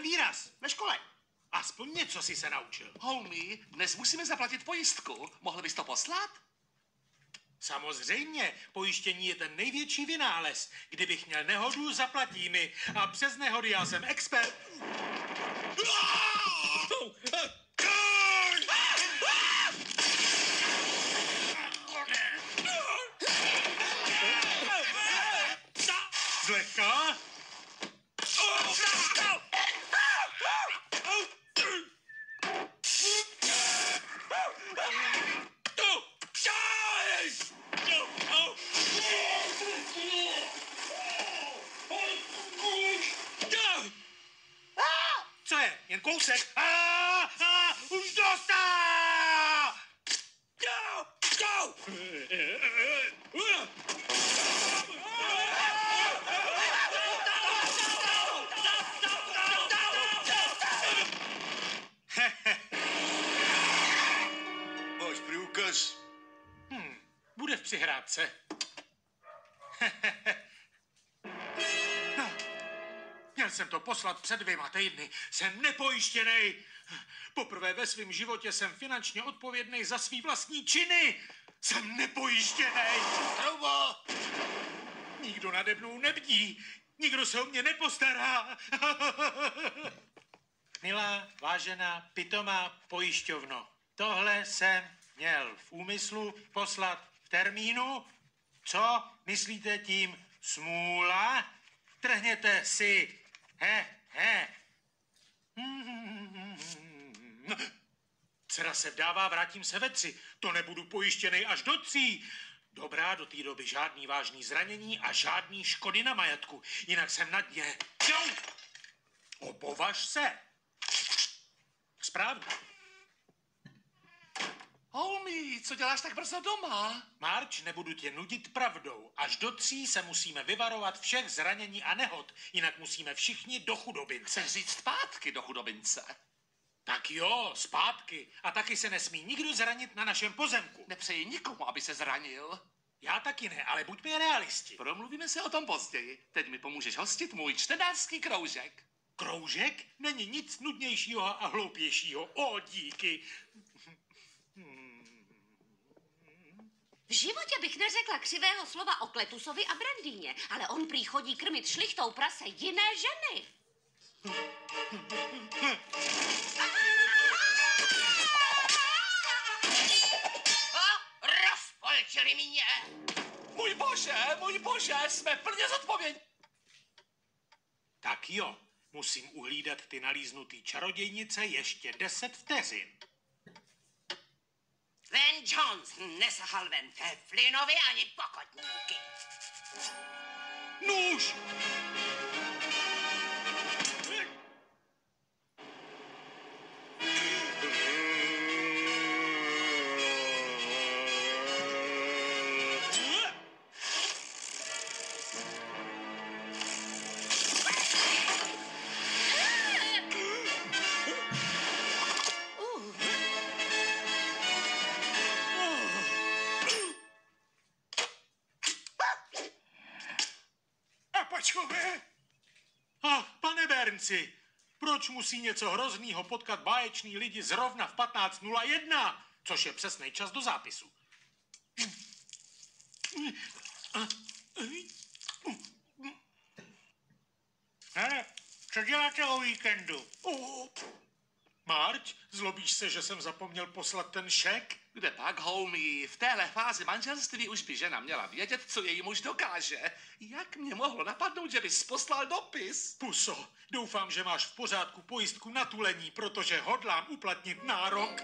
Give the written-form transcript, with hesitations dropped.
výraz ve škole. Aspoň něco si se naučil. Holmy, dnes musíme zaplatit pojistku. Mohl bys to poslat? Samozřejmě, pojištění je ten největší vynález. Kdybych měl nehodu, zaplatí mi. A přes nehody já jsem expert. Zlehka. Co je? Jen kousek? Už dostal! Máš průkaz? Bude v přihrádce. No, měl jsem to poslat před 2 týdny. Jsem nepojištěnej. Poprvé ve svém životě jsem finančně odpovědný za svý vlastní činy. Jsem nepojištěnej. Troubo! Nikdo nade mnou nebdí. Nikdo se o mě nepostará. Milá, vážená, pitomá pojišťovno, tohle jsem měl v úmyslu poslat v termínu. Co myslíte tím smůla? Trhněte si. Dcera se vdává, vrátím se ve 3. To nebudu pojištěnej až do 3. Dobrá, do té doby žádný vážný zranění a žádný škody na majetku. Jinak jsem na dně. Opovaž se. Správně. Holmy, co děláš tak brzo doma? Marč, nebudu tě nudit pravdou. Až do 3 se musíme vyvarovat všech zranění a nehod. Jinak musíme všichni do chudobince. Chceš říct zpátky do chudobince? Tak jo, zpátky. A taky se nesmí nikdo zranit na našem pozemku. Nepřeji nikomu, aby se zranil. Já taky ne, ale buďme realisti. Promluvíme se o tom později. Teď mi pomůžeš hostit můj čtenářský kroužek. Kroužek? Není nic nudnějšího a hloupějšího. O, díky. V životě bych neřekla křivého slova o Kletusovi a Brandýně, ale on prý chodí krmit šlichtou prase jiné ženy. Rozpolčili mě! Můj bože, jsme plně zodpovědní. Tak jo, musím uhlídat ty nalíznutý čarodějnice ještě 10 vteřin. Van Johnson nesahal ven Teflinovi ani pokotníky. Nůž! Pane Bernci, proč musí něco hroznýho potkat báječný lidi zrovna v 15:01, což je přesný čas do zápisu? Hele, co děláte o víkendu? Marč, zlobíš se, že jsem zapomněl poslat ten šek? Kde pak, Holmy? V téhle fázi manželství už by žena měla vědět, co její muž dokáže. Jak mě mohlo napadnout, že bys poslal dopis? Puso, doufám, že máš v pořádku pojistku na tulení, protože hodlám uplatnit nárok.